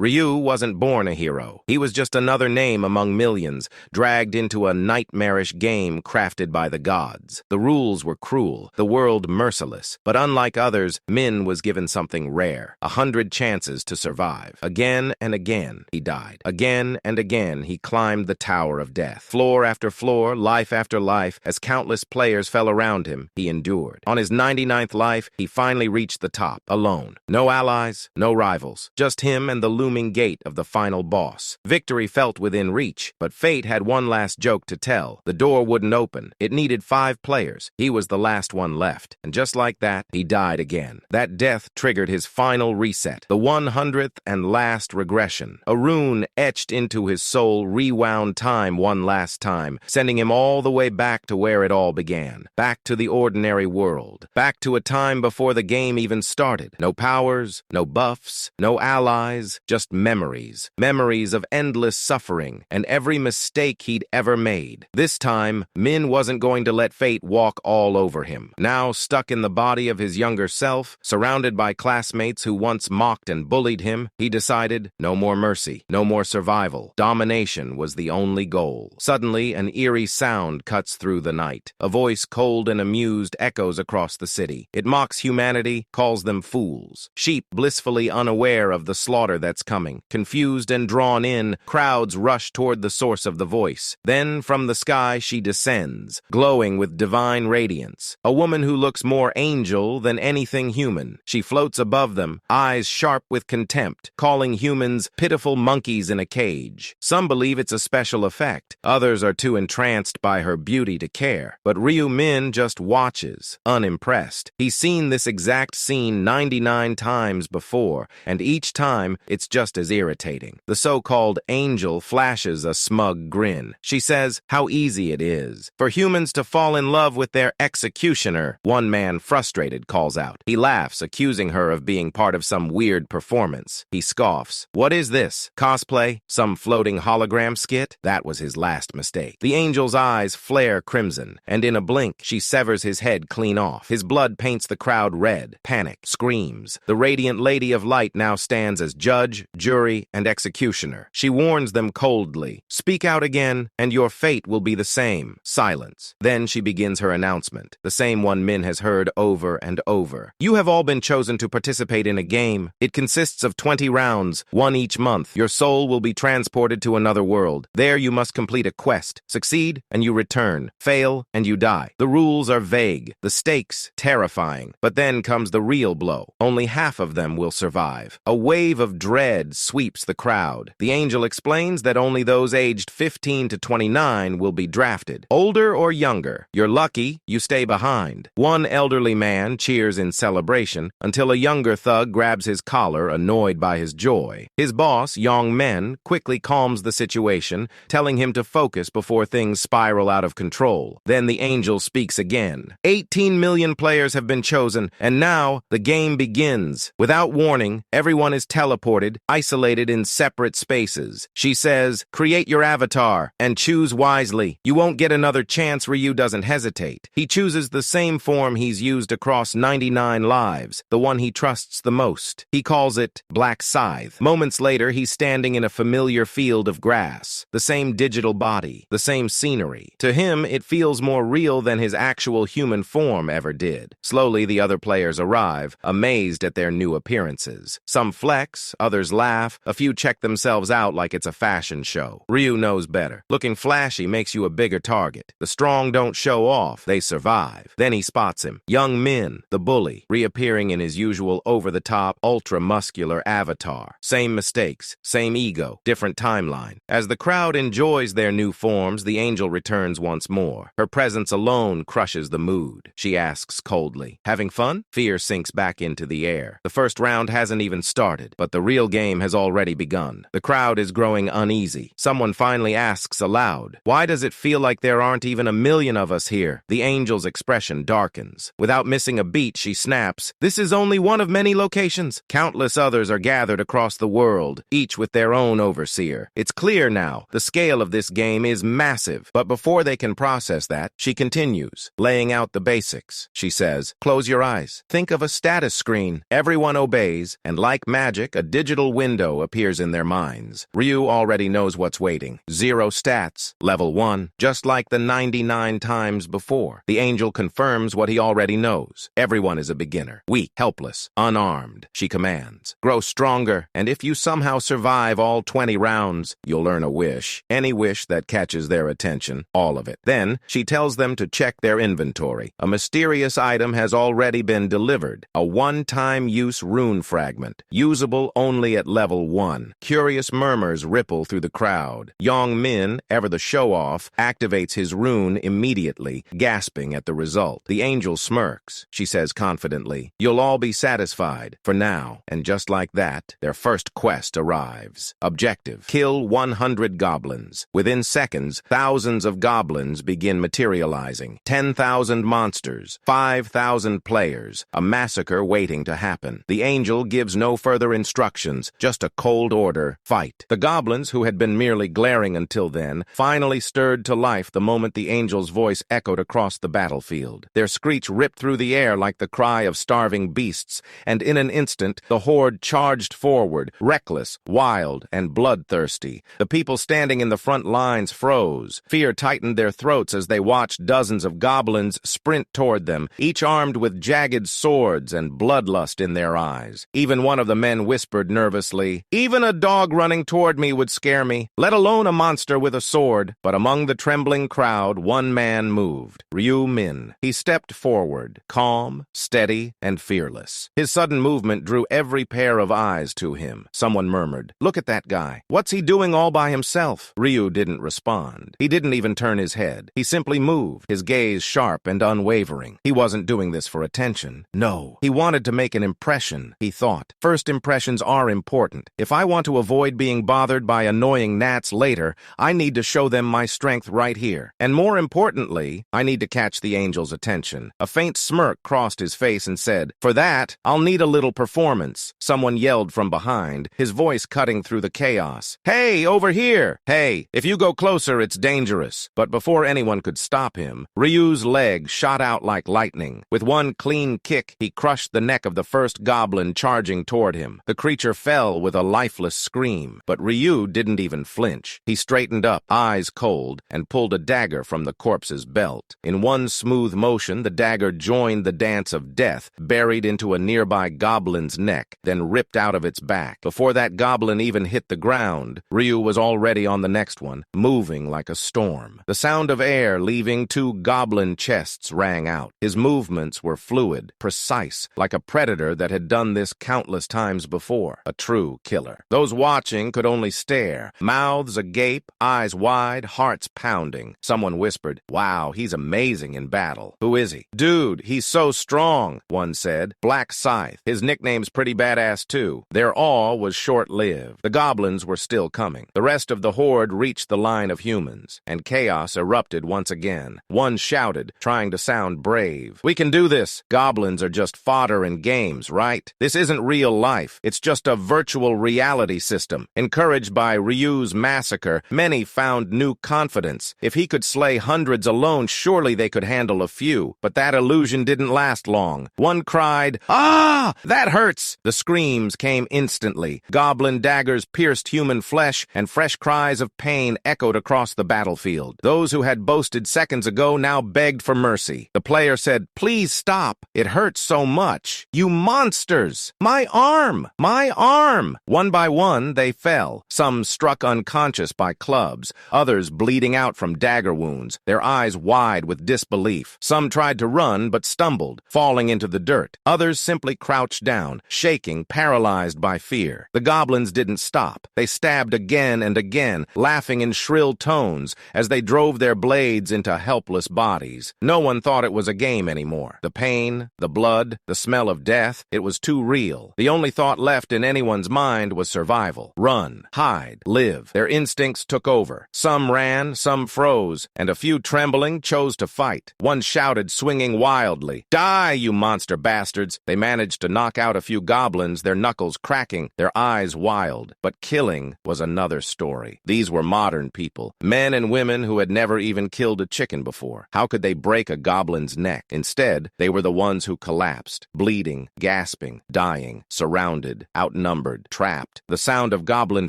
Ryu wasn't born a hero. He was just another name among millions, dragged into a nightmarish game crafted by the gods. The rules were cruel, the world merciless, but unlike others, Min was given something rare, 100 chances to survive. Again and again, he died. Again and again, he climbed the tower of death. Floor after floor, life after life, as countless players fell around him, he endured. On his 99th life, he finally reached the top, alone. No allies, no rivals, just him and the looming gate of the final boss. Victory felt within reach, but fate had one last joke to tell. The door wouldn't open. It needed 5 players. He was the last one left. And just like that, he died again. That death triggered his final reset, the 100th and last regression. A rune etched into his soul rewound time one last time, sending him all the way back to where it all began. Back to the ordinary world. Back to a time before the game even started. No powers, no buffs, no allies, just memories. Memories of endless suffering and every mistake he'd ever made. This time, Min wasn't going to let fate walk all over him. Now stuck in the body of his younger self, surrounded by classmates who once mocked and bullied him, he decided no more mercy, no more survival. Domination was the only goal. Suddenly, an eerie sound cuts through the night. A voice cold and amused echoes across the city. It mocks humanity, calls them fools. Sheep blissfully unaware of the slaughter that's coming. Confused and drawn in, crowds rush toward the source of the voice. Then, from the sky, she descends, glowing with divine radiance. A woman who looks more angel than anything human. She floats above them, eyes sharp with contempt, calling humans pitiful monkeys in a cage. Some believe it's a special effect. Others are too entranced by her beauty to care. But Ryu Min just watches, unimpressed. He's seen this exact scene 99 times before, and each time it's just as irritating. The so-called angel flashes a smug grin. She says how easy it is for humans to fall in love with their executioner, one man frustrated calls out. He laughs, accusing her of being part of some weird performance. He scoffs. What is this? Cosplay? Some floating hologram skit? That was his last mistake. The angel's eyes flare crimson, and in a blink, she severs his head clean off. His blood paints the crowd red. Panic, screams. The radiant lady of light now stands as judge, jury, and executioner. She warns them coldly. Speak out again, and your fate will be the same. Silence. Then she begins her announcement, the same one Min has heard over and over. You have all been chosen to participate in a game. It consists of 20 rounds, one each month. Your soul will be transported to another world. There you must complete a quest. Succeed, and you return. Fail, and you die. The rules are vague, the stakes terrifying. But then comes the real blow. Only half of them will survive. A wave of dread sweeps the crowd. The angel explains that only those aged 15 to 29 will be drafted. Older or younger, you're lucky, you stay behind. One elderly man cheers in celebration until a younger thug grabs his collar, annoyed by his joy. His boss, Young Men, quickly calms the situation, telling him to focus before things spiral out of control. Then the angel speaks again. 18 million players have been chosen, and now the game begins. Without warning, everyone is teleported, isolated in separate spaces. She says, create your avatar and choose wisely. You won't get another chance. Ryu doesn't hesitate. He chooses the same form he's used across 99 lives, the one he trusts the most. He calls it Black Scythe. Moments later, he's standing in a familiar field of grass. The same digital body, the same scenery. To him, it feels more real than his actual human form ever did. Slowly, the other players arrive, amazed at their new appearances. Some flex, others laugh, a few check themselves out like it's a fashion show. Ryu knows better. Looking flashy makes you a bigger target. The strong don't show off, they survive. Then he spots him. Young Min, the bully, reappearing in his usual over-the-top, ultra-muscular avatar. Same mistakes, same ego, different timeline. As the crowd enjoys their new forms, the angel returns once more. Her presence alone crushes the mood. She asks coldly, having fun? Fear sinks back into the air. The first round hasn't even started, but the real game has already begun. The crowd is growing uneasy. Someone finally asks aloud, why does it feel like there aren't even a million of us here? The angel's expression darkens. Without missing a beat, she snaps, this is only one of many locations. Countless others are gathered across the world, each with their own overseer. It's clear now, the scale of this game is massive. But before they can process that, she continues, laying out the basics. She says, close your eyes. Think of a status screen. Everyone obeys, and like magic, a digital little window appears in their minds. Ryu already knows what's waiting. 0 stats, level 1, just like the 99 times before. The angel confirms what he already knows. Everyone is a beginner, weak, helpless, unarmed. She commands, grow stronger, and if you somehow survive all 20 rounds, you'll earn a wish. Any wish that catches their attention, all of it. Then, she tells them to check their inventory. A mysterious item has already been delivered. A one-time use rune fragment, usable only at level 1. Curious murmurs ripple through the crowd. Yong Min, ever the show-off, activates his rune immediately, gasping at the result. The angel smirks. She says confidently, "You'll all be satisfied, for now." And just like that, their first quest arrives. Objective: kill 100 goblins. Within seconds, thousands of goblins begin materializing. 10,000 monsters, 5,000 players, a massacre waiting to happen. The angel gives no further instructions, just a cold order: fight. The goblins, who had been merely glaring until then, finally stirred to life the moment the angel's voice echoed across the battlefield. Their screech ripped through the air like the cry of starving beasts, and in an instant, the horde charged forward, reckless, wild, and bloodthirsty. The people standing in the front lines froze. Fear tightened their throats as they watched dozens of goblins sprint toward them, each armed with jagged swords and bloodlust in their eyes. Even one of the men whispered nervously, "Even a dog running toward me would scare me, let alone a monster with a sword." But among the trembling crowd, one man moved. Ryu Min. He stepped forward, calm, steady, and fearless. His sudden movement drew every pair of eyes to him. Someone murmured, "Look at that guy. What's he doing all by himself?" Ryu didn't respond. He didn't even turn his head. He simply moved, his gaze sharp and unwavering. He wasn't doing this for attention. No, he wanted to make an impression, he thought. First impressions are important. If I want to avoid being bothered by annoying gnats later, I need to show them my strength right here. And more importantly, I need to catch the angel's attention. A faint smirk crossed his face and said, "For that, I'll need a little performance." Someone yelled from behind, his voice cutting through the chaos. "Hey, over here! Hey, if you go closer, it's dangerous." But before anyone could stop him, Ryu's leg shot out like lightning. With one clean kick, he crushed the neck of the first goblin charging toward him. The creature fell with a lifeless scream, but Ryu didn't even flinch. He straightened up, eyes cold, and pulled a dagger from the corpse's belt. In one smooth motion, the dagger joined the dance of death, buried into a nearby goblin's neck, then ripped out of its back. Before that goblin even hit the ground, Ryu was already on the next one, moving like a storm. The sound of air leaving 2 goblin chests rang out. His movements were fluid, precise, like a predator that had done this countless times before. A true killer. Those watching could only stare, mouths agape, eyes wide, hearts pounding. Someone whispered, "Wow, he's amazing in battle." "Who is he?" "Dude, he's so strong," one said. "Black Scythe. His nickname's pretty badass too." Their awe was short-lived. The goblins were still coming. The rest of the horde reached the line of humans, and chaos erupted once again. One shouted, trying to sound brave, "We can do this. Goblins are just fodder in games, right? This isn't real life. It's just a virtual reality system." Encouraged by Ryu's massacre, many found new confidence. If he could slay hundreds alone, surely they could handle a few. But that illusion didn't last long. One cried, "Ah! That hurts!" The screams came instantly. Goblin daggers pierced human flesh, and fresh cries of pain echoed across the battlefield. Those who had boasted seconds ago now begged for mercy. The player said, "Please stop. It hurts so much. You monsters! My arm! My arm!" One by one, they fell. Some struck unconscious by clubs, others bleeding out from dagger wounds, their eyes wide with disbelief. Some tried to run but stumbled, falling into the dirt. Others simply crouched down, shaking, paralyzed by fear. The goblins didn't stop. They stabbed again and again, laughing in shrill tones as they drove their blades into helpless bodies. No one thought it was a game anymore. The pain, the blood, the smell of death, it was too real. The only thought left in anyone's mind was survival. Run, hide, live. Their instincts took over. Some ran, some froze, and a few trembling chose to fight. One shouted, swinging wildly, "Die, you monster bastards!" They managed to knock out a few goblins, their knuckles cracking, their eyes wild. But killing was another story. These were modern people, men and women who had never even killed a chicken before. How could they break a goblin's neck? Instead, they were the ones who collapsed, bleeding, gasping, dying, surrounded, outnumbered. numbered, trapped. The sound of goblin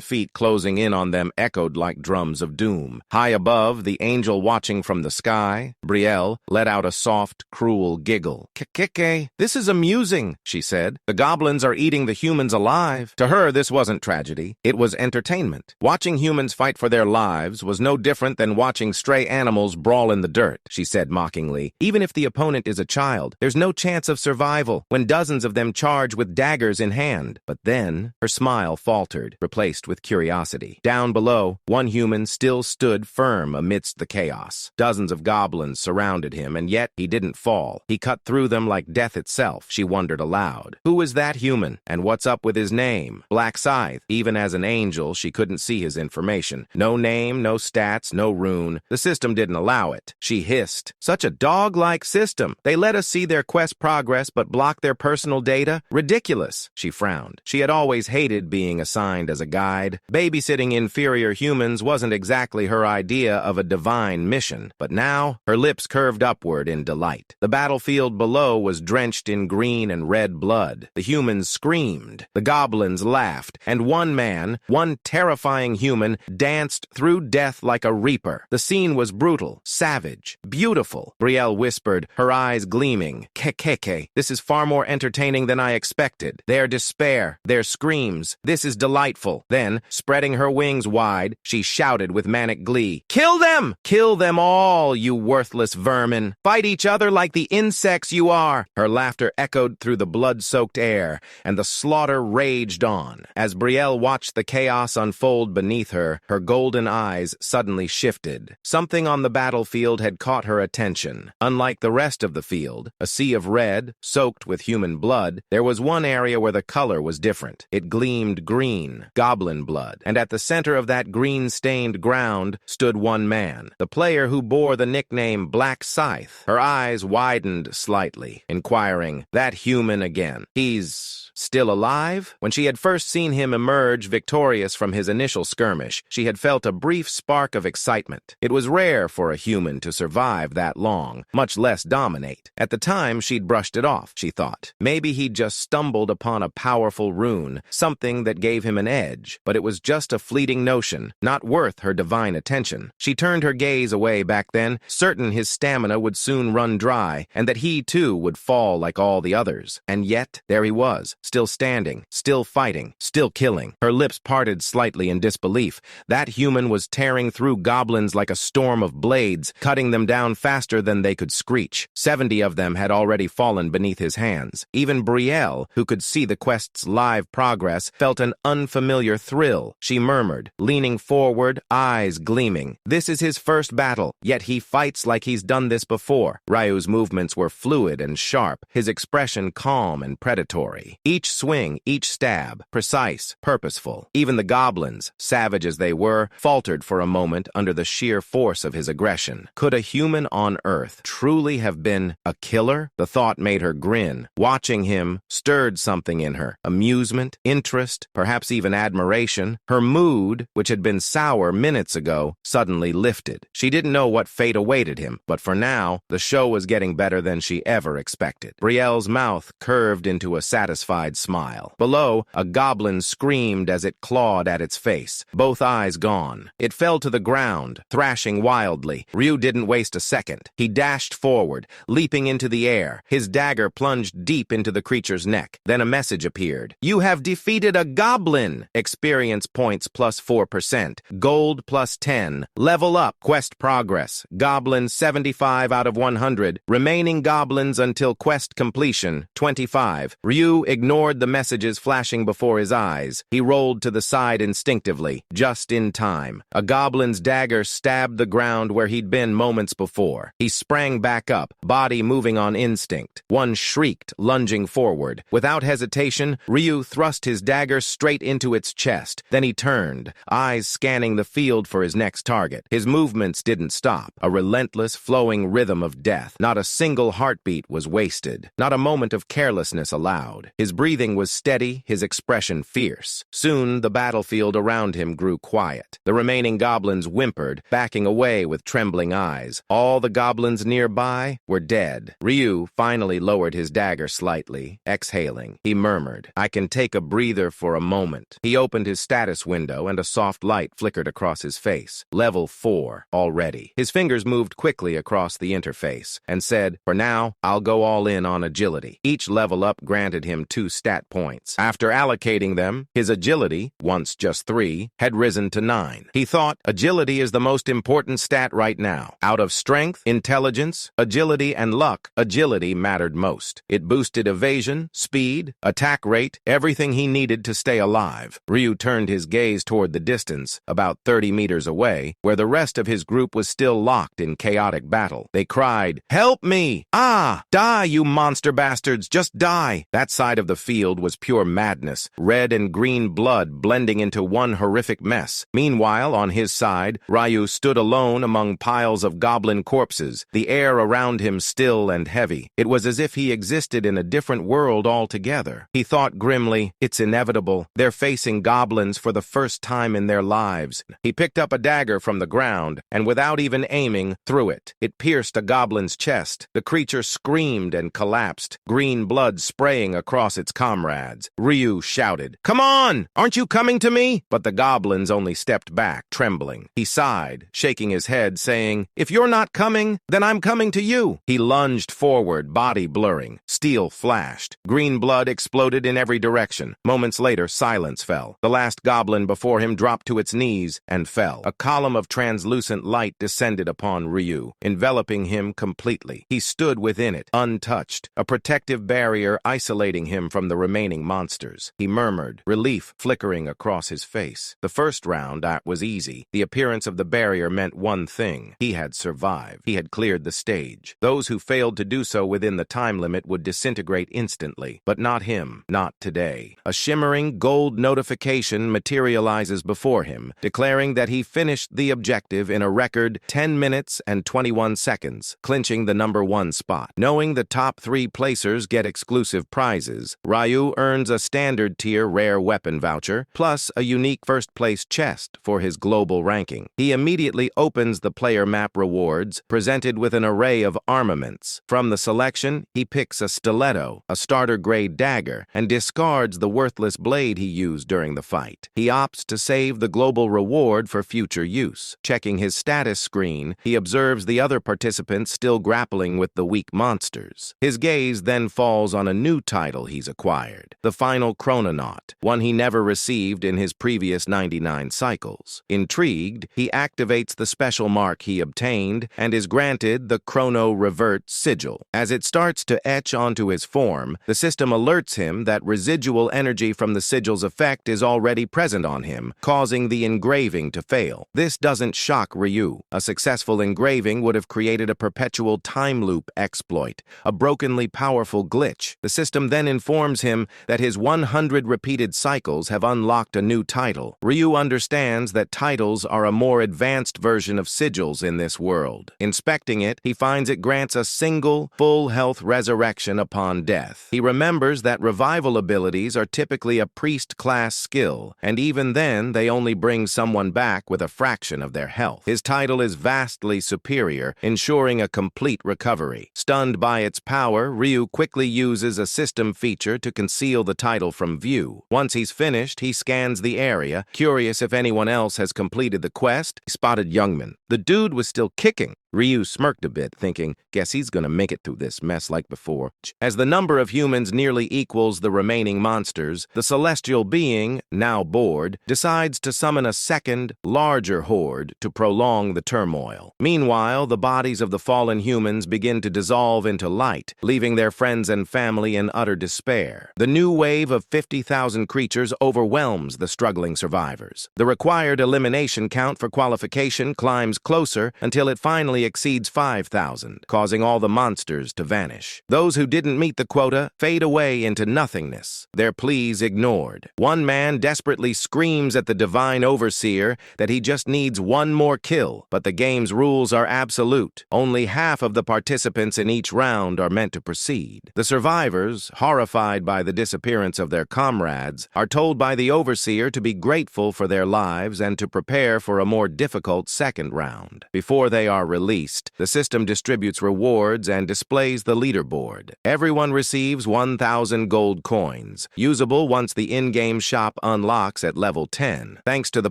feet closing in on them echoed like drums of doom. High above, the angel watching from the sky, Brielle let out a soft, cruel giggle. "Kikike, this is amusing," she said. "The goblins are eating the humans alive." To her, this wasn't tragedy. It was entertainment. Watching humans fight for their lives was no different than watching stray animals brawl in the dirt, she said mockingly. Even if the opponent is a child, there's no chance of survival when dozens of them charge with daggers in hand. But then, her smile faltered, replaced with curiosity. Down below, one human still stood firm amidst the chaos. Dozens of goblins surrounded him, and yet he didn't fall. He cut through them like death itself, she wondered aloud. Who is that human? And what's up with his name? Black Scythe. Even as an angel, she couldn't see his information. No name, no stats, no rune. The system didn't allow it. She hissed. Such a dog-like system. They let us see their quest progress but block their personal data? Ridiculous, she frowned. She had always hated being assigned as a guide. Babysitting inferior humans wasn't exactly her idea of a divine mission, but now her lips curved upward in delight. The battlefield below was drenched in green and red blood. The humans screamed. The goblins laughed, and one man, one terrifying human, danced through death like a reaper. The scene was brutal, savage, beautiful. Brielle whispered, her eyes gleaming. "Kekeke, this is far more entertaining than I expected. Their despair, their screams, this is delightful." Then, spreading her wings wide, she shouted with manic glee, "Kill them! Kill them all, you worthless vermin! Fight each other like the insects you are!" Her laughter echoed through the blood-soaked air, and the slaughter raged on. As Brielle watched the chaos unfold beneath her, her golden eyes suddenly shifted. Something on the battlefield had caught her attention. Unlike the rest of the field, a sea of red, soaked with human blood, there was one area where the color was different. It gleamed green, goblin blood, and at the center of that green-stained ground stood one man, the player who bore the nickname Black Scythe. Her eyes widened slightly, inquiring, "That human again? He's still alive?" When she had first seen him emerge victorious from his initial skirmish, she had felt a brief spark of excitement. It was rare for a human to survive that long, much less dominate. At the time, she'd brushed it off, she thought. Maybe he'd just stumbled upon a powerful rune, something that gave him an edge, but it was just a fleeting notion, not worth her divine attention. She turned her gaze away back then, certain his stamina would soon run dry, and that he too would fall like all the others. And yet, there he was, still standing, still fighting, still killing. Her lips parted slightly in disbelief. That human was tearing through goblins like a storm of blades, cutting them down faster than they could screech. 70 of them had already fallen beneath his hands. Even Brielle, who could see the quest's live progress, felt an unfamiliar thrill. She murmured, leaning forward, eyes gleaming. This is his first battle, yet he fights like he's done this before. Ryu's movements were fluid and sharp, his expression calm and predatory. Each swing, each stab, precise, purposeful. Even the goblins, savage as they were, faltered for a moment under the sheer force of his aggression. Could a human on Earth truly have been a killer? The thought made her grin. Watching him stirred something in her. Amusement, interest, perhaps even admiration. Her mood, which had been sour minutes ago, suddenly lifted. She didn't know what fate awaited him, but for now, the show was getting better than she ever expected. Brielle's mouth curved into a satisfied smile. Below, a goblin screamed as it clawed at its face, both eyes gone. It fell to the ground, thrashing wildly. Ryu didn't waste a second. He dashed forward, leaping into the air. His dagger plunged deep into the creature's neck. Then a message appeared. "You have defeated a goblin! Experience points plus 4%. Gold plus 10. Level up. Quest progress. Goblin 75 out of 100. Remaining goblins until quest completion 25. Ryu ignored the messages flashing before his eyes. He rolled to the side instinctively, just in time. A goblin's dagger stabbed the ground where he'd been moments before. He sprang back up, body moving on instinct. One shrieked, lunging forward. Without hesitation, Ryu thrust his dagger straight into its chest. Then he turned, eyes scanning the field for his next target. His movements didn't stop, a relentless, flowing rhythm of death. Not a single heartbeat was wasted. Not a moment of carelessness allowed. His breathing was steady, his expression fierce. Soon, the battlefield around him grew quiet. The remaining goblins whimpered, backing away with trembling eyes. All the goblins nearby were dead. Ryu finally lowered his dagger slightly, exhaling. He murmured, "I can take a breather for a moment." He opened his status window and a soft light flickered across his face. Level 4 already. His fingers moved quickly across the interface and said, "For now, I'll go all in on agility." Each level up granted him 2 stat points. After allocating them, his agility, once just 3, had risen to 9. He thought, agility is the most important stat right now. Out of strength, intelligence, agility, and luck, agility mattered most. It boosted evasion, speed, attack rate, everything he needed to stay alive. Ryu turned his gaze toward the distance, about 30 meters away, where the rest of his group was still locked in chaotic battle. They cried, "Help me! Ah! Die, you monster bastards! Just die!" That side of the field was pure madness, red and green blood blending into one horrific mess. Meanwhile, on his side, Ryu stood alone among piles of goblin corpses, the air around him still and heavy. It was as if he existed in a different world altogether. He thought grimly, it's inevitable. They're facing goblins for the first time in their lives. He picked up a dagger from the ground, and without even aiming, threw it. It pierced a goblin's chest. The creature screamed and collapsed, green blood spraying across its comrades. Ryu shouted, "Come on! Aren't you coming to me?" But the goblins only stepped back, trembling. He sighed, shaking his head, saying, "If you're not coming, then I'm coming to you." He lunged forward, body blurring. Steel flashed. Green blood exploded in every direction. Moments later, silence fell. The last goblin before him dropped to its knees and fell. A column of translucent light descended upon Ryu, enveloping him completely. He stood within it, untouched, a protective barrier isolating him from the remaining monsters. He murmured, relief flickering across his face. The first round, that was easy. The appearance of the barrier meant one thing. He had survived. He had cleared the stage. Those who failed to do so within the time limit would disintegrate instantly. But not him. Not today. A shimmering gold notification materializes before him, declaring that he finished the objective in a record 10 minutes and 21 seconds, clinching the #1 spot. Knowing the top 3 placers get exclusive prizes, Ryu earns a standard tier rare weapon voucher, plus a unique first-place chest for his global ranking. He immediately opens the player map rewards, presented with an array of armaments. From the selection, he picks a stiletto, a starter-grade dagger, and discards the worthless blade he used during the fight. He opts to save the global reward for future use. Checking his status screen, he observes the other participants still grappling with the weak monsters. His gaze then falls on a new title he's acquired, the Final Chrononaut, one he never received in his previous 99 cycles. Intrigued, he activates the special mark he obtained and is granted the Chrono Revert Sigil. As it starts to etch onto his form, the system alerts him that residual energy from the sigil's effect is already present on him, causing the engraving to fail. This doesn't shock Ryu. A successful engraving would have created a perpetual time loop exploit, a brokenly powerful glitch. The system then informs him that his 100 repeated cycles have unlocked a new title. Ryu understands that titles are a more advanced version of sigils in this world. Inspecting it, he finds it grants a single, full health resurrection upon death. He remembers that revival abilities are typically a priest-class skill, and even then they only bring someone back with a fraction of their health. His title is vastly superior, ensuring a complete recovery. Stunned by its power, Ryu quickly uses a system feature to conceal the title from view. Once he's finished, he scans the area, curious if anyone else has completed the quest. He spotted Youngman. The dude was still kicking. Ryu smirked a bit, thinking, guess he's gonna make it through this mess like before. As the number of humans nearly equals the remaining monsters, the celestial being, now bored, decides to summon a second, larger horde to prolong the turmoil. Meanwhile, the bodies of the fallen humans begin to dissolve into light, leaving their friends and family in utter despair. The new wave of 50,000 creatures overwhelms the struggling survivors. The required elimination count for qualification climbs closer until it finally only exceeds 5,000, causing all the monsters to vanish. Those who didn't meet the quota fade away into nothingness, their pleas ignored. One man desperately screams at the divine overseer that he just needs one more kill, but the game's rules are absolute. Only half of the participants in each round are meant to proceed. The survivors, horrified by the disappearance of their comrades, are told by the overseer to be grateful for their lives and to prepare for a more difficult second round. Before they are released, the system distributes rewards and displays the leaderboard. Everyone receives 1,000 gold coins, usable once the in-game shop unlocks at level 10. Thanks to the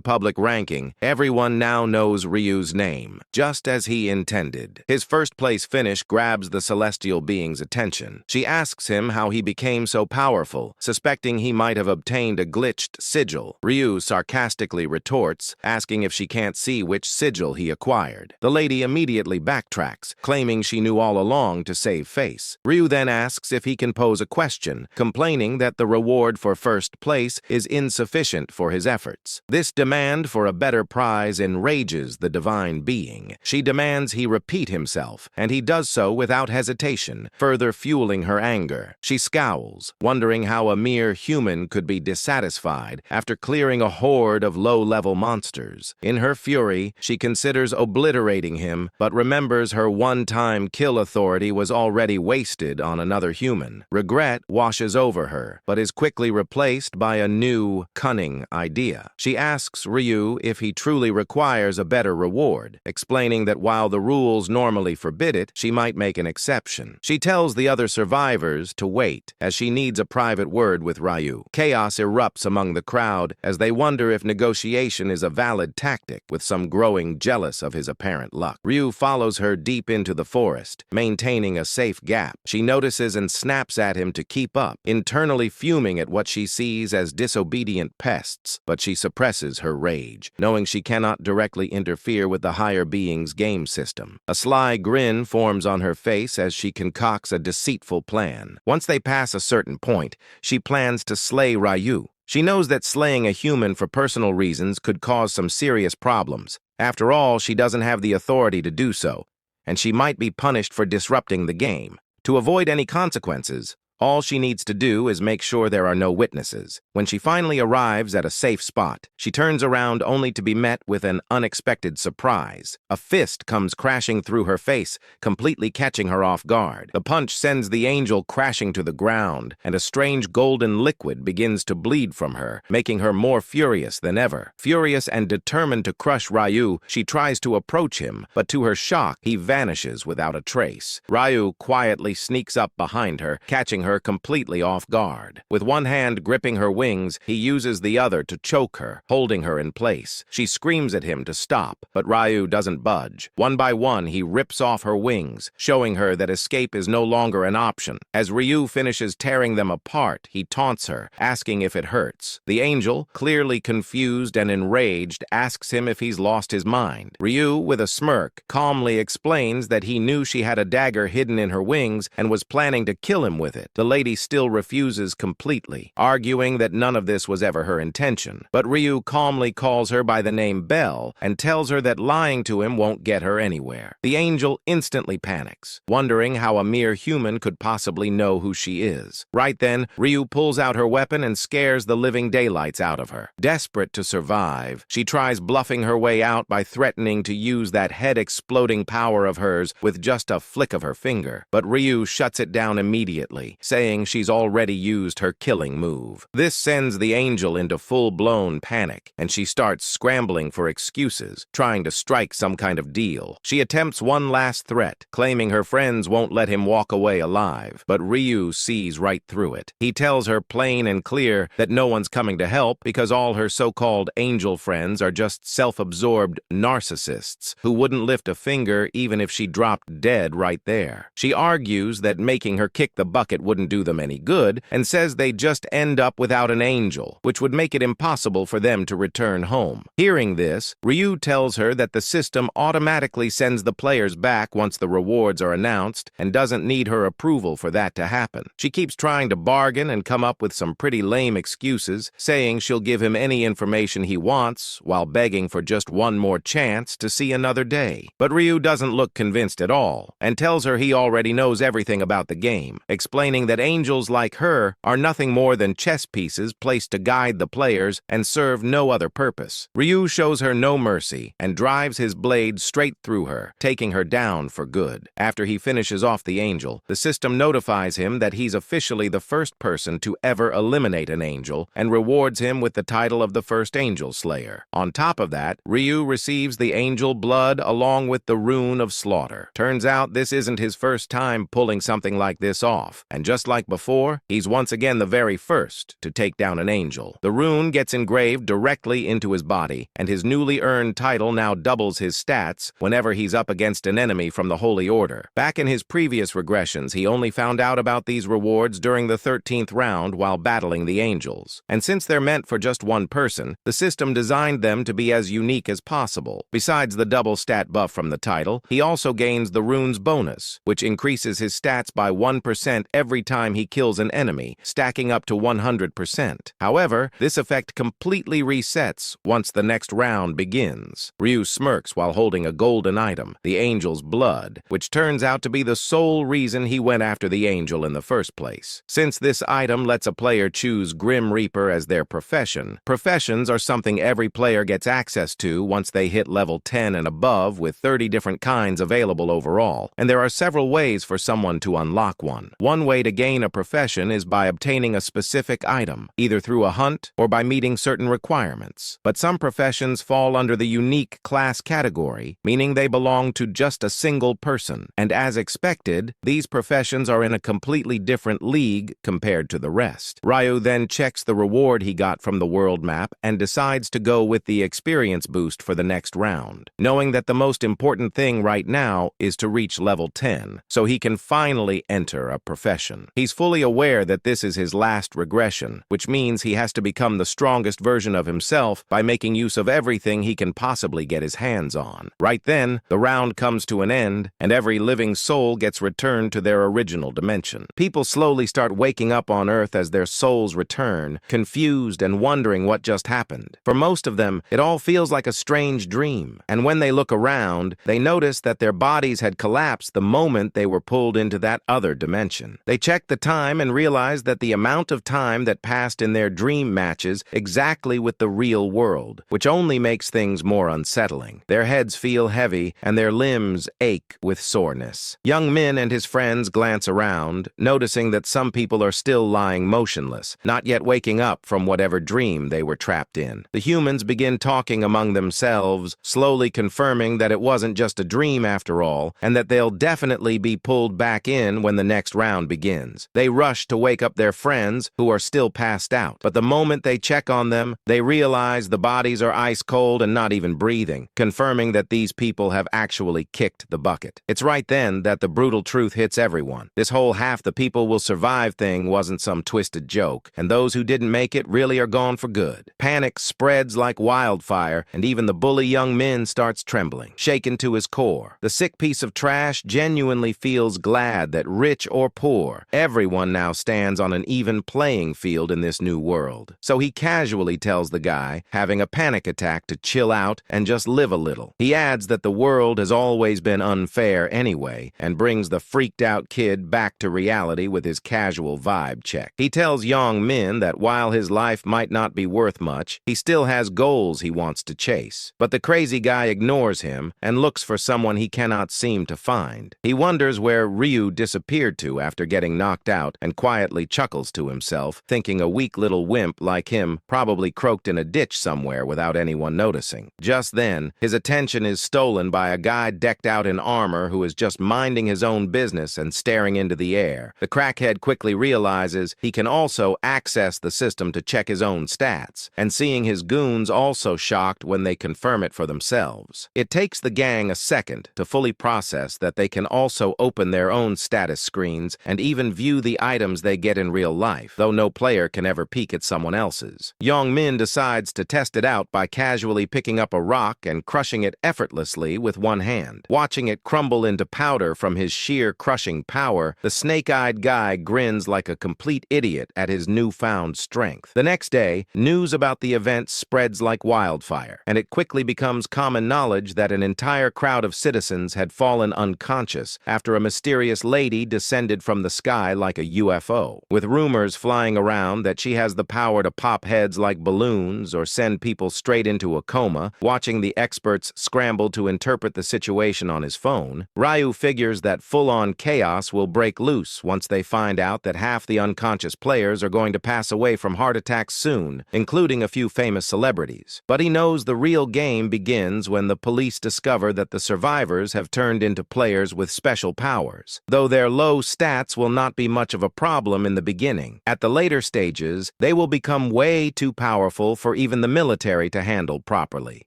public ranking, everyone now knows Ryu's name, just as he intended. His first-place finish grabs the celestial being's attention. She asks him how he became so powerful, suspecting he might have obtained a glitched sigil. Ryu sarcastically retorts, asking if she can't see which sigil he acquired. The lady immediately backtracks, claiming she knew all along to save face. Ryu then asks if he can pose a question, complaining that the reward for first place is insufficient for his efforts. This demand for a better prize enrages the divine being. She demands he repeat himself, and he does so without hesitation, further fueling her anger. She scowls, wondering how a mere human could be dissatisfied after clearing a horde of low-level monsters. In her fury, she considers obliterating him, but remembers her one-time kill authority was already wasted on another human. Regret washes over her, but is quickly replaced by a new, cunning idea. She asks Ryu if he truly requires a better reward, explaining that while the rules normally forbid it, she might make an exception. She tells the other survivors to wait, as she needs a private word with Ryu. Chaos erupts among the crowd as they wonder if negotiation is a valid tactic, with some growing jealous of his apparent luck. Ryu follows her deep into the forest, maintaining a safe gap. She notices and snaps at him to keep up, internally fuming at what she sees as disobedient pests, but she suppresses her rage, knowing she cannot directly interfere with the higher being's game system. A sly grin forms on her face as she concocts a deceitful plan. Once they pass a certain point, she plans to slay Ryu. She knows that slaying a human for personal reasons could cause some serious problems. After all, she doesn't have the authority to do so, and she might be punished for disrupting the game. To avoid any consequences, all she needs to do is make sure there are no witnesses. When she finally arrives at a safe spot, she turns around only to be met with an unexpected surprise. A fist comes crashing through her face, completely catching her off guard. The punch sends the angel crashing to the ground, and a strange golden liquid begins to bleed from her, making her more furious than ever. Furious and determined to crush Ryu, she tries to approach him, but to her shock, he vanishes without a trace. Ryu quietly sneaks up behind her, catching her completely off guard. With one hand gripping her wings, he uses the other to choke her, holding her in place. She screams at him to stop, but Ryu doesn't budge. One by one, he rips off her wings, showing her that escape is no longer an option. As Ryu finishes tearing them apart, he taunts her, asking if it hurts. The angel, clearly confused and enraged, asks him if he's lost his mind. Ryu, with a smirk, calmly explains that he knew she had a dagger hidden in her wings and was planning to kill him with it. The lady still refuses completely, arguing that none of this was ever her intention. But Ryu calmly calls her by the name Belle and tells her that lying to him won't get her anywhere. The angel instantly panics, wondering how a mere human could possibly know who she is. Right then, Ryu pulls out her weapon and scares the living daylights out of her. Desperate to survive, she tries bluffing her way out by threatening to use that head-exploding power of hers with just a flick of her finger. But Ryu shuts it down immediately, saying she's already used her killing move. This sends the angel into full-blown panic, and she starts scrambling for excuses, trying to strike some kind of deal. She attempts one last threat, claiming her friends won't let him walk away alive, but Ryu sees right through it. He tells her plain and clear that no one's coming to help because all her so-called angel friends are just self-absorbed narcissists who wouldn't lift a finger even if she dropped dead right there. She argues that making her kick the bucket wouldn't do them any good and says they'd just end up without an angel, which would make it impossible for them to return home. Hearing this, Ryu tells her that the system automatically sends the players back once the rewards are announced and doesn't need her approval for that to happen. She keeps trying to bargain and come up with some pretty lame excuses, saying she'll give him any information he wants while begging for just one more chance to see another day. But Ryu doesn't look convinced at all and tells her he already knows everything about the game, explaining that angels like her are nothing more than chess pieces placed to guide the players and serve no other purpose. Ryu shows her no mercy and drives his blade straight through her, taking her down for good. After he finishes off the angel, the system notifies him that he's officially the first person to ever eliminate an angel and rewards him with the title of the first angel slayer. On top of that, Ryu receives the angel blood along with the rune of slaughter. Turns out this isn't his first time pulling something like this off, and just like before, he's once again the very first to take down an angel. The rune gets engraved directly into his body, and his newly earned title now doubles his stats whenever he's up against an enemy from the Holy Order. Back in his previous regressions, he only found out about these rewards during the 13th round while battling the angels. And since they're meant for just one person, the system designed them to be as unique as possible. Besides the double stat buff from the title, he also gains the rune's bonus, which increases his stats by 1% every time he kills an enemy, stacking up to 100%. However, this effect completely resets once the next round begins. Ryu smirks while holding a golden item, the angel's blood, which turns out to be the sole reason he went after the angel in the first place. Since this item lets a player choose Grim Reaper as their profession, professions are something every player gets access to once they hit level 10 and above, with 30 different kinds available overall, and there are several ways for someone to unlock one. One way to gain a profession is by obtaining a specific item, either through a hunt or by meeting certain requirements. But some professions fall under the unique class category, meaning they belong to just a single person, and as expected, these professions are in a completely different league compared to the rest. Ryu then checks the reward he got from the world map and decides to go with the experience boost for the next round, knowing that the most important thing right now is to reach level 10, so he can finally enter a profession. He's fully aware that this is his last regression, which means he has to become the strongest version of himself by making use of everything he can possibly get his hands on. Right then, the round comes to an end, and every living soul gets returned to their original dimension. People slowly start waking up on Earth as their souls return, confused and wondering what just happened. For most of them, it all feels like a strange dream, and when they look around, they notice that their bodies had collapsed the moment they were pulled into that other dimension. They check the time and realize that the amount of time that passed in their dream matches exactly with the real world, which only makes things more unsettling. Their heads feel heavy, and their limbs ache with soreness. Young Min and his friends glance around, noticing that some people are still lying motionless, not yet waking up from whatever dream they were trapped in. The humans begin talking among themselves, slowly confirming that it wasn't just a dream after all, and that they'll definitely be pulled back in when the next round begins. They rush to wake up their friends, who are still passed out, but the moment they check on them, they realize the bodies are ice cold and not even breathing, confirming that these people have actually kicked the bucket. It's right then that the brutal truth hits everyone. This whole half the people will survive thing wasn't some twisted joke, and those who didn't make it really are gone for good. Panic spreads like wildfire, and even the bully young Min starts trembling, shaken to his core. The sick piece of trash genuinely feels glad that rich or poor, everyone now stands on an even playing field in this new world. So he casually tells the guy having a panic attack to chill out and just live a little. He adds that the world has always been unfair anyway, and brings the freaked-out kid back to reality with his casual vibe check. He tells young Min that while his life might not be worth much, he still has goals he wants to chase. But the crazy guy ignores him and looks for someone he cannot seem to find. He wonders where Ryu disappeared to after getting knocked out and quietly chuckles to himself, thinking a weak little wimp like him probably croaked in a ditch somewhere without anyone noticing. Just then, his attention is stolen by a guy decked out in armor who is just minding his own business and staring into the air. The crackhead quickly realizes he can also access the system to check his own stats, and seeing his goons also shocked when they confirm it for themselves. It takes the gang a second to fully process that they can also open their own status screens and even even view the items they get in real life, though no player can ever peek at someone else's. Min decides to test it out by casually picking up a rock and crushing it effortlessly with one hand. Watching it crumble into powder from his sheer crushing power, the snake-eyed guy grins like a complete idiot at his newfound strength. The next day, news about the event spreads like wildfire, and it quickly becomes common knowledge that an entire crowd of citizens had fallen unconscious after a mysterious lady descended from the sky like a UFO, with rumors flying around that she has the power to pop heads like balloons or send people straight into a coma. Watching the experts scramble to interpret the situation on his phone, Ryu figures that full-on chaos will break loose once they find out that half the unconscious players are going to pass away from heart attacks soon, including a few famous celebrities. But he knows the real game begins when the police discover that the survivors have turned into players with special powers, though their low stats will not be much of a problem in the beginning. At the later stages, they will become way too powerful for even the military to handle properly.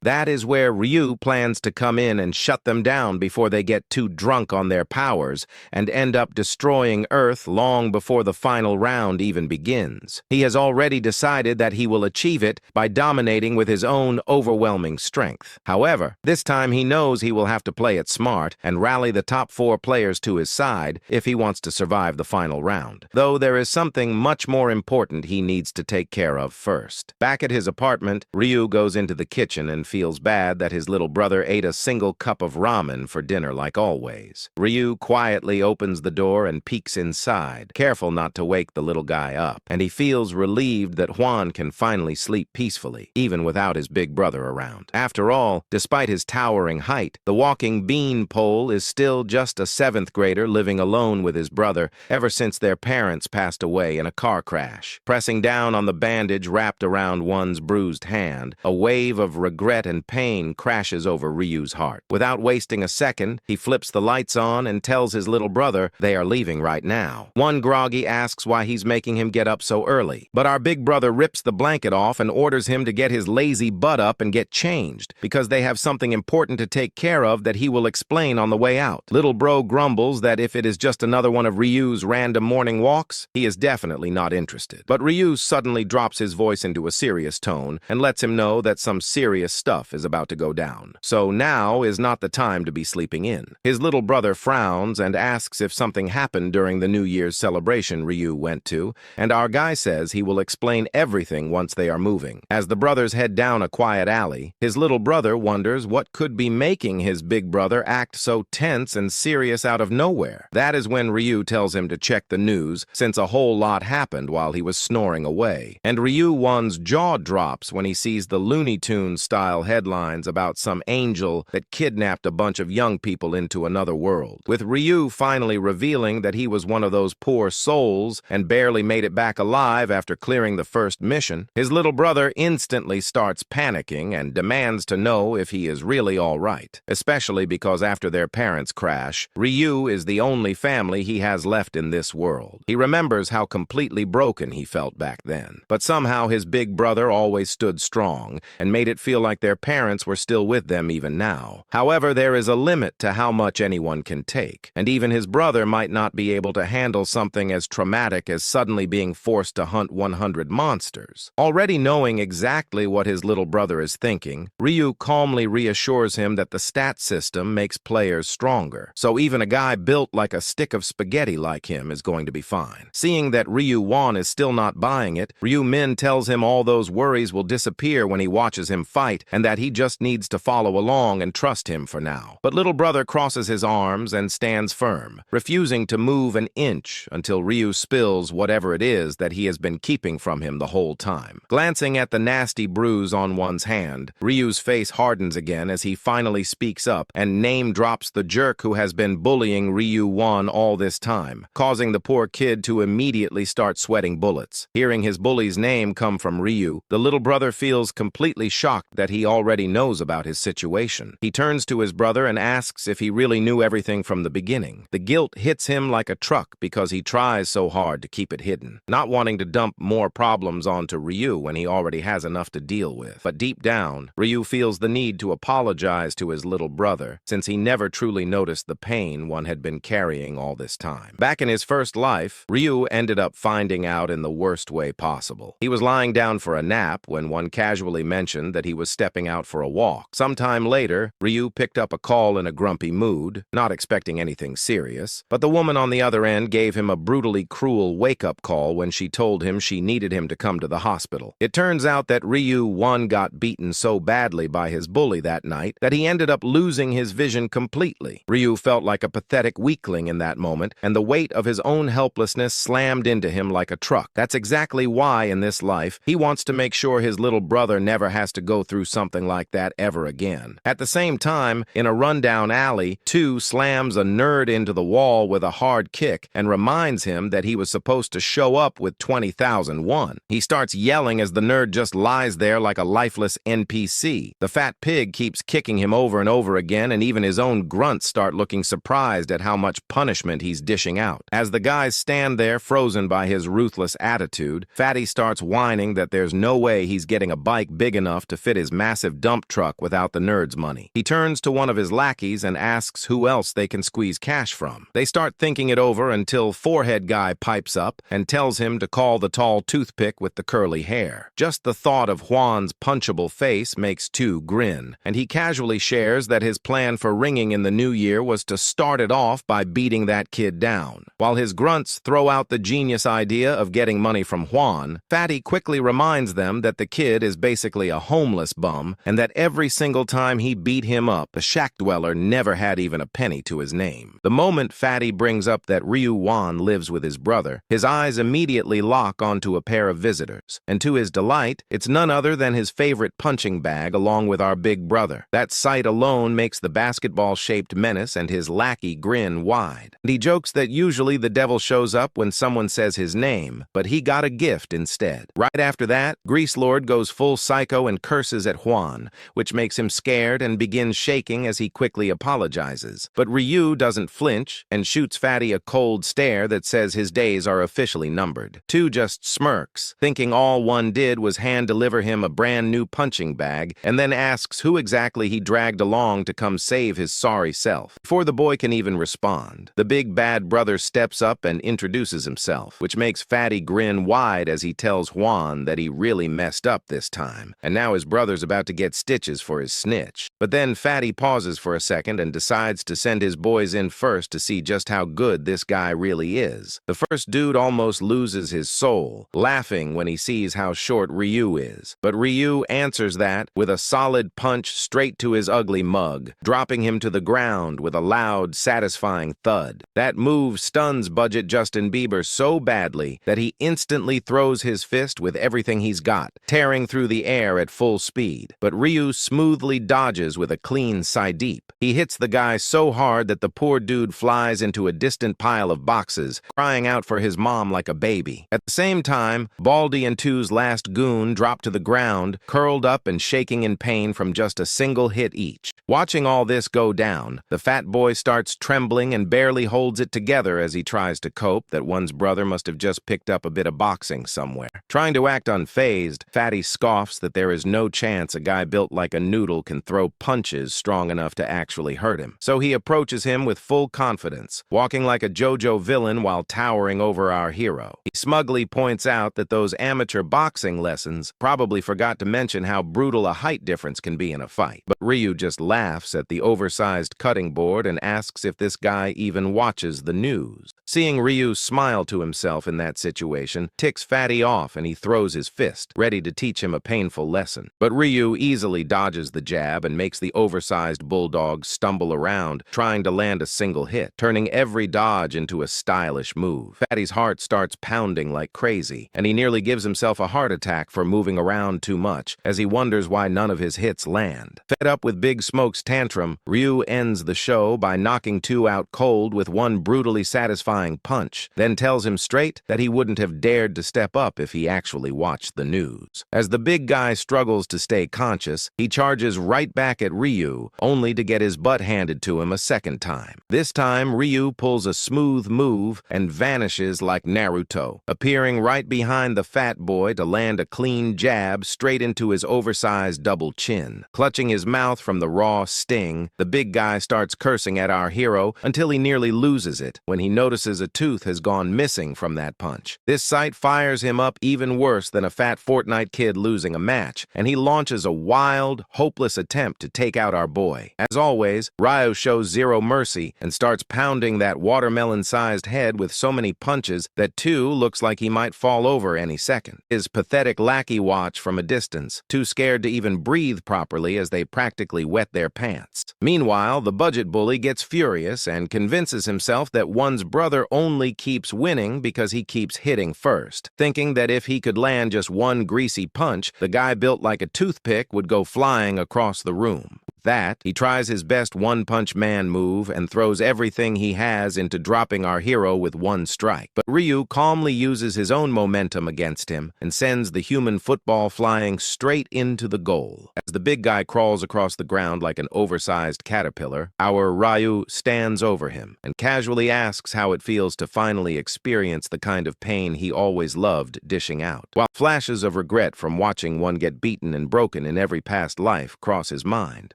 That is where Ryu plans to come in and shut them down before they get too drunk on their powers and end up destroying Earth long before the final round even begins. He has already decided that he will achieve it by dominating with his own overwhelming strength. However, this time he knows he will have to play it smart and rally the top 4 players to his side if he wants to survive the final round. Though there is something much more important he needs to take care of first. Back at his apartment, Ryu goes into the kitchen and feels bad that his little brother ate a single cup of ramen for dinner like always. Ryu quietly opens the door and peeks inside, careful not to wake the little guy up, and he feels relieved that Juan can finally sleep peacefully, even without his big brother around. After all, despite his towering height, the walking beanpole is still just a 7th grader living alone with his brother ever since their parents passed away in a car crash. Pressing down on the bandage wrapped around one's bruised hand, a wave of regret and pain crashes over Ryu's heart. Without wasting a second, he flips the lights on and tells his little brother they are leaving right now. One groggy asks why he's making him get up so early, but our big brother rips the blanket off and orders him to get his lazy butt up and get changed, because they have something important to take care of that he will explain on the way out. Little bro grumbles that if it is just another one of Ryu's random morning walks, he is definitely not interested. But Ryu suddenly drops his voice into a serious tone and lets him know that some serious stuff is about to go down. So now is not the time to be sleeping in. His little brother frowns and asks if something happened during the New Year's celebration Ryu went to, and our guy says he will explain everything once they are moving. As the brothers head down a quiet alley, his little brother wonders what could be making his big brother act so tense and serious out of nowhere. That is when Ryu tells him to check the news, since a whole lot happened while he was snoring away. And Ryu-wan's jaw drops when he sees the Looney Tunes-style headlines about some angel that kidnapped a bunch of young people into another world, with Ryu finally revealing that he was one of those poor souls and barely made it back alive after clearing the first mission. His little brother instantly starts panicking and demands to know if he is really all right, especially because after their parents crash, Ryu is the only family he has left in this world. He remembers how completely broken he felt back then, but somehow his big brother always stood strong and made it feel like their parents were still with them even now. However, there is a limit to how much anyone can take, and even his brother might not be able to handle something as traumatic as suddenly being forced to hunt 100 monsters. Already knowing exactly what his little brother is thinking, Ryu calmly reassures him that the stat system makes players stronger, so even a guy built like a stick of spaghetti like him is going to be fine. Seeing that Ryu-wan is still not buying it, Ryu-min tells him all those worries will disappear when he watches him fight, and that he just needs to follow along and trust him for now. But little brother crosses his arms and stands firm, refusing to move an inch until Ryu spills whatever it is that he has been keeping from him the whole time. Glancing at the nasty bruise on one's hand, Ryu's face hardens again as he finally speaks up and name drops the jerk who has been bullying Ryu-wan all this time, causing the poor kid to immediately start sweating bullets. Hearing his bully's name come from Ryu, the little brother feels completely shocked that he already knows about his situation. He turns to his brother and asks if he really knew everything from the beginning. The guilt hits him like a truck because he tries so hard to keep it hidden, not wanting to dump more problems onto Ryu when he already has enough to deal with. But deep down, Ryu feels the need to apologize to his little brother, since he never truly noticed the pain one had been carrying all this time. Back in in his first life, Ryu ended up finding out in the worst way possible. He was lying down for a nap when one casually mentioned that he was stepping out for a walk. Sometime later, Ryu picked up a call in a grumpy mood, not expecting anything serious, but the woman on the other end gave him a brutally cruel wake-up call when she told him she needed him to come to the hospital. It turns out that Ryu got beaten so badly by his bully that night that he ended up losing his vision completely. Ryu felt like a pathetic weakling in that moment, and the weight of his own helplessness slammed into him like a truck. That's exactly why, in this life, he wants to make sure his little brother never has to go through something like that ever again. At the same time, in a rundown alley, Two slams a nerd into the wall with a hard kick and reminds him that he was supposed to show up with 20,001. He starts yelling as the nerd just lies there like a lifeless NPC. The fat pig keeps kicking him over and over again, and even his own grunts start looking surprised at how much punishment he's dishing out. As the guys stand there frozen by his ruthless attitude, Fatty starts whining that there's no way he's getting a bike big enough to fit his massive dump truck without the nerd's money. He turns to one of his lackeys and asks who else they can squeeze cash from. They start thinking it over until Forehead Guy pipes up and tells him to call the tall toothpick with the curly hair. Just the thought of Juan's punchable face makes Two grin, and he casually shares that his plan for ringing in the new year was to start it off by beating that kid down. While his grunts throw out the genius idea of getting money from Juan, Fatty quickly reminds them that the kid is basically a homeless bum and that every single time he beat him up, the shack dweller never had even a penny to his name. The moment Fatty brings up that Ryu lives with his brother, his eyes immediately lock onto a pair of visitors, and to his delight, it's none other than his favorite punching bag along with our big brother. That sight alone makes the basketball-shaped menace and his lackey grin wide. And he jokes that usually the devil shows up when someone says his name, but he got a gift instead. Right after that, Grease Lord goes full psycho and curses at Juan, which makes him scared and begins shaking as he quickly apologizes. But Ryu doesn't flinch and shoots Fatty a cold stare that says his days are officially numbered. Two just smirks, thinking all one did was hand-deliver him a brand new punching bag, and then asks who exactly he dragged along to come save his sorry self. Before the boy can even respond, the big bad brother steps up and introduces himself, which makes Fatty grin wide as he tells Juan that he really messed up this time, and now his brother's about to get stitches for his snitch. But then Fatty pauses for a second and decides to send his boys in first to see just how good this guy really is. The first dude almost loses his soul, laughing when he sees how short Ryu is. But Ryu answers that with a solid punch straight to his ugly mug, dropping him to the ground with a loud, satisfying thud. That move stuns Budget Justin Bieber so badly that he instantly throws his fist with everything he's got, tearing through the air at full speed. But Ryu smoothly dodges with a clean side deep. He hits the guy so hard that the poor dude flies into a distant pile of boxes, crying out for his mom like a baby. At the same time, Baldy and Two's last goon drop to the ground, curled up and shaking in pain from just a single hit each. Watching all this go down, the fat boy starts trembling and barely holds it together as he tries to cope that one's brother must have just picked up a bit of boxing somewhere. Trying to act unfazed, Fatty scoffs that there is no chance a guy built like a noodle can throw punches strong enough to actually hurt him. So he approaches him with full confidence, walking like a JoJo villain while towering over our hero. He smugly points out that those amateur boxing lessons probably forgot to mention how brutal a height difference can be in a fight. But Ryu just laughs at the oversized cutting board and asks if this guy even watches the news. Seeing Ryu smile to himself in that situation ticks Fatty off, and he throws his fist, ready to teach him a painful lesson. But Ryu easily dodges the jab and makes the oversized bulldog stumble around, trying to land a single hit, turning every dodge into a stylish move. Fatty's heart starts pounding like crazy, and he nearly gives himself a heart attack for moving around too much, as he wonders why none of his hits land. Fed up with Big Smoke's tantrum, Ryu ends the show by knocking Two out cold with one brutally satisfying punch, then tells him straight that he wouldn't have dared to step up if he actually watched the news. As the big guy struggles to stay conscious, he charges right back at Ryu, only to get his butt handed to him a second time. This time, Ryu pulls a smooth move and vanishes like Naruto, appearing right behind the fat boy to land a clean jab straight into his oversized double chin. Clutching his mouth from the raw sting, the big guy starts cursing at our hero until he nearly loses it when he notices notices a tooth has gone missing from that punch. This sight fires him up even worse than a fat Fortnite kid losing a match, and he launches a wild, hopeless attempt to take out our boy. As always, Ryo shows zero mercy and starts pounding that watermelon-sized head with so many punches that Two looks like he might fall over any second. His pathetic lackey watch from a distance, too scared to even breathe properly as they practically wet their pants. Meanwhile, the budget bully gets furious and convinces himself that one's brother only keeps winning because he keeps hitting first, thinking that if he could land just one greasy punch, the guy built like a toothpick would go flying across the room. That, he tries his best one-punch man move and throws everything he has into dropping our hero with one strike. But Ryu calmly uses his own momentum against him and sends the human football flying straight into the goal. As the big guy crawls across the ground like an oversized caterpillar, our Ryu stands over him and casually asks how it feels to finally experience the kind of pain he always loved dishing out, while flashes of regret from watching one get beaten and broken in every past life cross his mind.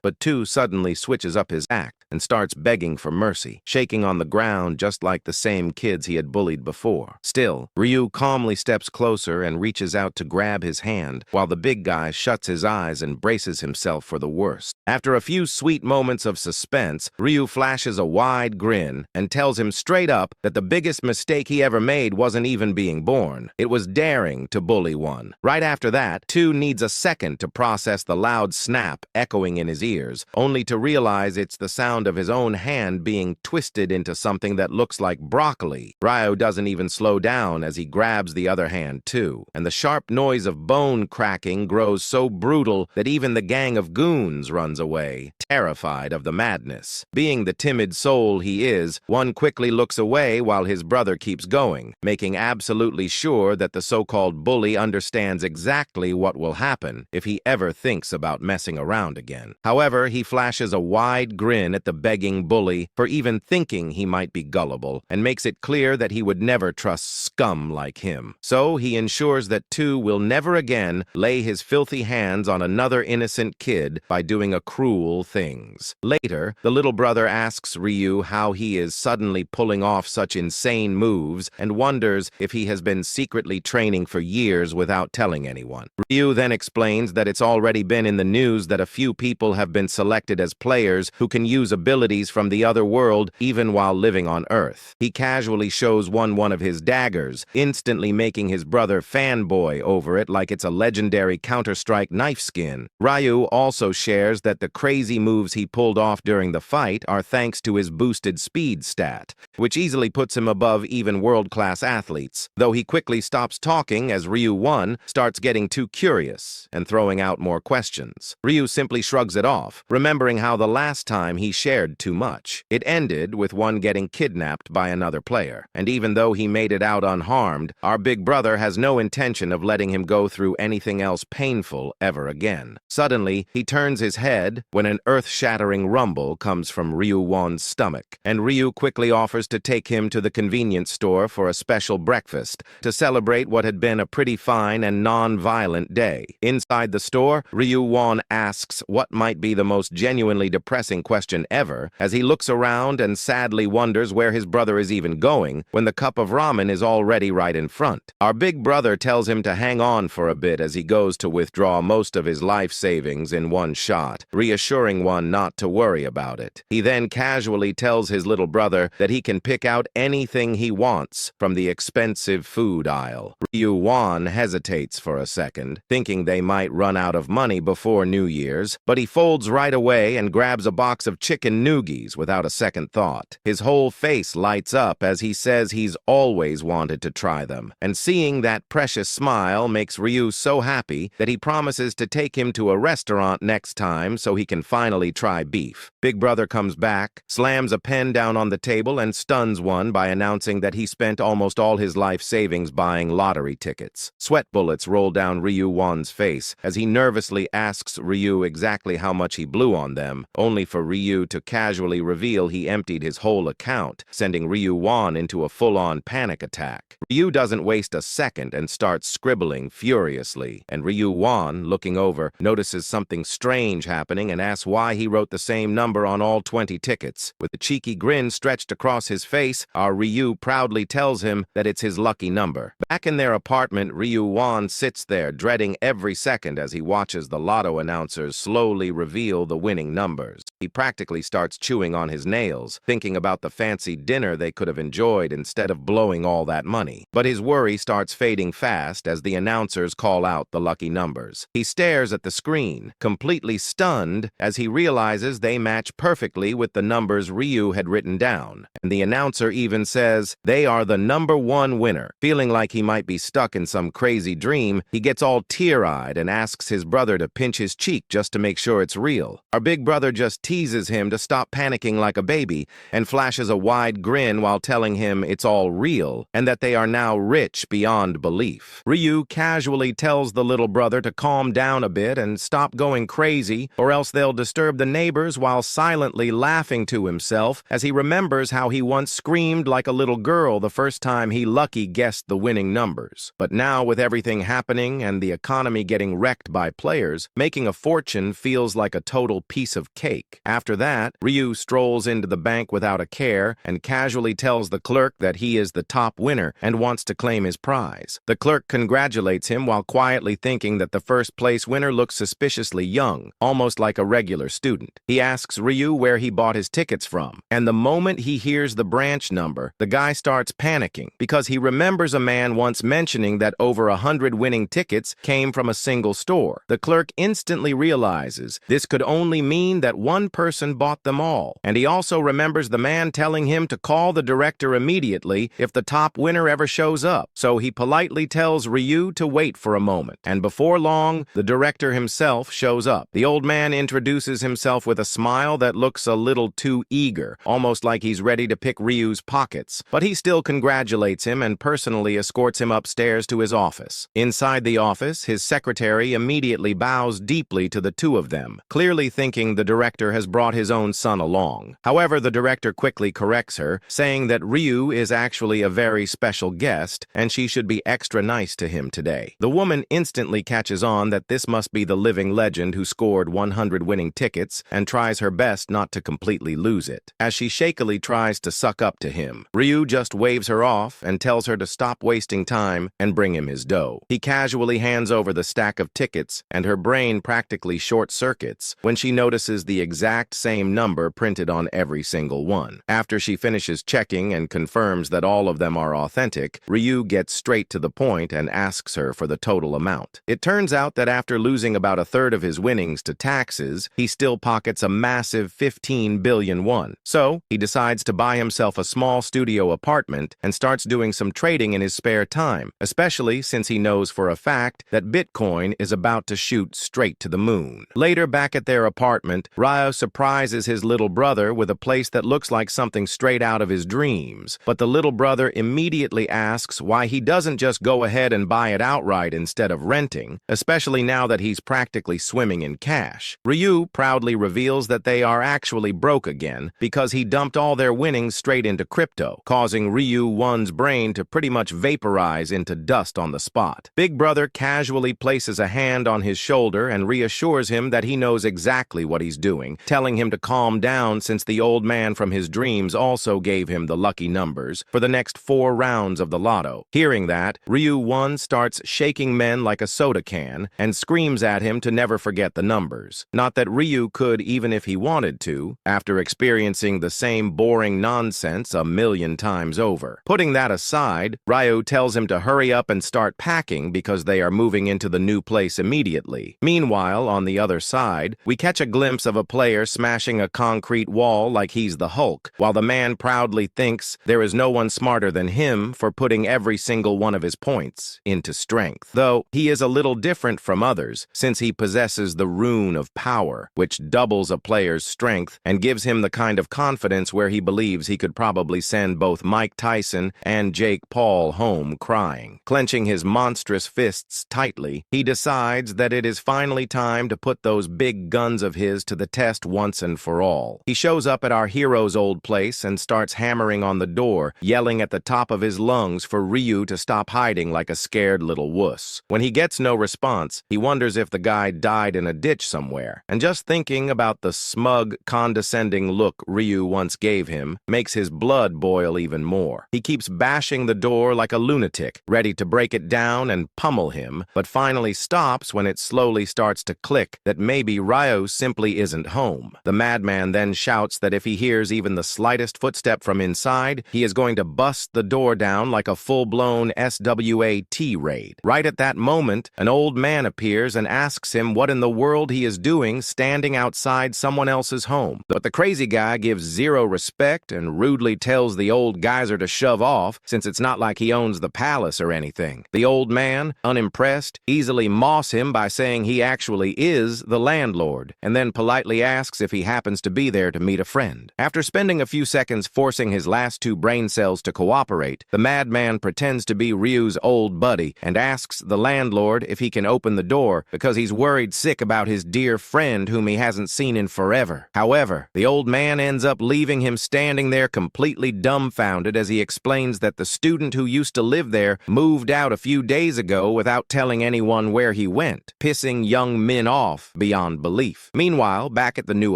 But Two suddenly switches up his act and starts begging for mercy, shaking on the ground just like the same kids he had bullied before. Still, Ryu calmly steps closer and reaches out to grab his hand, while the big guy shuts his eyes and braces himself for the worst. After a few sweet moments of suspense, Ryu flashes a wide grin and tells him straight up that the biggest mistake he ever made wasn't even being born. It was daring to bully one. Right after that, Two needs a second to process the loud snap echoing in his ears, only to realize it's the sound of his own hand being twisted into something that looks like broccoli. Ryo doesn't even slow down as he grabs the other hand too, and the sharp noise of bone cracking grows so brutal that even the gang of goons runs away, terrified of the madness. Being the timid soul he is, one quickly looks away while his brother keeps going, making absolutely sure that the so-called bully understands exactly what will happen if he ever thinks about messing around again. However, he flashes a wide grin at the begging bully for even thinking he might be gullible, and makes it clear that he would never trust scum like him. So he ensures that Two will never again lay his filthy hands on another innocent kid by doing cruel things. Later, the little brother asks Ryu how he is suddenly pulling off such insane moves and wonders if he has been secretly training for years without telling anyone. Ryu then explains that it's already been in the news that a few people have been selected as players who can use abilities from the other world even while living on Earth. He casually shows one of his daggers, instantly making his brother fanboy over it like it's a legendary Counter-Strike knife skin. Ryu also shares that the crazy moves he pulled off during the fight are thanks to his boosted speed stat, which easily puts him above even world-class athletes, though he quickly stops talking as Ryu 1 starts getting too curious and throwing out more questions. Ryu simply shrugs it off, remembering how the last time he shared too much. It ended with one getting kidnapped by another player, and even though he made it out unharmed, our big brother has no intention of letting him go through anything else painful ever again. Suddenly, he turns his head when an earth-shattering rumble comes from Ryu Won's stomach, and Ryu quickly offers to take him to the convenience store for a special breakfast to celebrate what had been a pretty fine and non-violent day. Inside the store, Ryu Won asks what might be the most genuinely depressing question ever, as he looks around and sadly wonders where his brother is even going when the cup of ramen is already right in front. Our big brother tells him to hang on for a bit as he goes to withdraw most of his life savings in one shot, reassuring one not to worry about it. He then casually tells his little brother that he can pick out anything he wants from the expensive food aisle. Ryu Won hesitates for a second, thinking they might run out of money before New Year's, but he folds right away and grabs a box of chicken noogies without a second thought. His whole face lights up as he says he's always wanted to try them, and seeing that precious smile makes Ryu so happy that he promises to take him to a restaurant next time so he can finally try beef. Big brother comes back, slams a pen down on the table, and stuns one by announcing that he spent almost all his life savings buying lottery tickets. Sweat bullets roll down Ryu Won's face as he nervously asks Ryu exactly how much he blew on them, only for Ryu to casually reveal he emptied his whole account, sending Ryu Won into a full-on panic attack. Ryu doesn't waste a second and starts scribbling furiously, and Ryu Won, looking over, notices notices something strange happening and asks why he wrote the same number on all 20 tickets. With a cheeky grin stretched across his face, our Ryu proudly tells him that it's his lucky number. Back in their apartment, Ryu Wan sits there, dreading every second as he watches the lotto announcers slowly reveal the winning numbers. He practically starts chewing on his nails, thinking about the fancy dinner they could have enjoyed instead of blowing all that money. But his worry starts fading fast as the announcers call out the lucky numbers. He stares at the screen, completely stunned as he realizes they match perfectly with the numbers Ryu had written down. And the announcer even says they are the #1 winner. Feeling like he might be stuck in some crazy dream, he gets all tear-eyed and asks his brother to pinch his cheek just to make sure it's real. Our big brother just teases him to stop panicking like a baby and flashes a wide grin while telling him it's all real and that they are now rich beyond belief. Ryu casually tells the little brother to calm down a bit and stop going crazy, or else they'll disturb the neighbors, while silently laughing to himself as he remembers how he once screamed like a little girl the first time he lucky guessed the winning numbers. But now, with everything happening and the economy getting wrecked by players, making a fortune feels like a total piece of cake. After that, Ryu strolls into the bank without a care and casually tells the clerk that he is the top winner and wants to claim his prize. The clerk congratulates him while quietly thinking that the first place winner looks suspiciously young, almost like a regular student. He asks Ryu where he bought his tickets from, and the moment he hears the branch number, the guy starts panicking because he remembers a man once mentioning that over 100 winning tickets came from a single store. The clerk instantly realizes this could only mean that one person bought them all, and he also remembers the man telling him to call the director immediately if the top winner ever shows up. So he politely tells Ryu to wait for a moment, and before long, the director himself shows up. The old man introduces himself with a smile that looks a little too eager, almost like he's ready to pick Ryu's pockets, but he still congratulates him and personally escorts him upstairs to his office. Inside the office, his secretary immediately bows deeply to the two of them, clearly thinking the director has brought his own son along. However, the director quickly corrects her, saying that Ryu is actually a very special guest and she should be extra nice to him today. The woman instantly catches on that this must be the living legend who scored 100 winning tickets and tries her best not to completely lose it. As she shakily tries to suck up to him, Ryu just waves her off and tells her to stop wasting time and bring him his dough. He casually hands over the stack of tickets, and her brain practically short-circuits when she notices the exact same number printed on every single one. After she finishes checking and confirms that all of them are authentic, Ryu gets straight to the point and asks her for the total amount. It turns out that after losing about a third of his winnings to taxes, he still pockets a massive 15 billion won. So he decides to buy himself a small studio apartment and starts doing some trading in his spare time, especially since he knows for a fact that Bitcoin is about to shoot straight to the moon. Later, back at their apartment, Ryo surprises his little brother with a place that looks like something straight out of his dreams, but the little brother immediately asks why he doesn't just go ahead and buy it outright instead of renting, especially now that he's practically swimming in cash. Ryu proudly reveals that they are actually broke again because he dumped all their winnings straight into crypto, causing Ryu One's brain to pretty much vaporize into dust on the spot. Big Brother casually places a hand on his shoulder and reassures him that he knows exactly what he's doing, telling him to calm down since the old man from his dreams also gave him the lucky numbers for the next 4 rounds of the lotto. Hearing that, Ryu One starts shaking men like a soda can and screams at him to never forget the numbers. Not that Ryu could even if he wanted to, after experiencing the same boring nonsense a million times over. Putting that aside, Ryu tells him to hurry up and start packing because they are moving into the new place immediately. Meanwhile, on the other side, we catch a glimpse of a player smashing a concrete wall like he's the Hulk, while the man proudly thinks there is no one smarter than him for putting every single one of his points into strength. Though he is a little different from others, since he possesses the rune of power, which doubles a player's strength and gives him the kind of confidence where he believes he could probably send both Mike Tyson and Jake Paul home crying. Clenching his monstrous fists tightly, he decides that it is finally time to put those big guns of his to the test once and for all. He shows up at our hero's old place and starts hammering on the door, yelling at the top of his lungs for Ryu to stop hiding like a scared little wuss. When he gets no response, he wonders if the guy guy died in a ditch somewhere. And just thinking about the smug, condescending look Ryu once gave him makes his blood boil even more. He keeps bashing the door like a lunatic, ready to break it down and pummel him, but finally stops when it slowly starts to click that maybe Ryu simply isn't home. The madman then shouts that if he hears even the slightest footstep from inside, he is going to bust the door down like a full-blown SWAT raid. Right at that moment, an old man appears and asks him what in the world he is doing standing outside someone else's home. But the crazy guy gives zero respect and rudely tells the old geyser to shove off, since it's not like he owns the palace or anything. The old man, unimpressed, easily moss him by saying he actually is the landlord, and then politely asks if he happens to be there to meet a friend. After spending a few seconds forcing his last two brain cells to cooperate, the madman pretends to be Ryu's old buddy and asks the landlord if he can open the door because he's worried sick about his dear friend whom he hasn't seen in forever. However, the old man ends up leaving him standing there completely dumbfounded as he explains that the student who used to live there moved out a few days ago without telling anyone where he went, pissing young men off beyond belief. Meanwhile, back at the new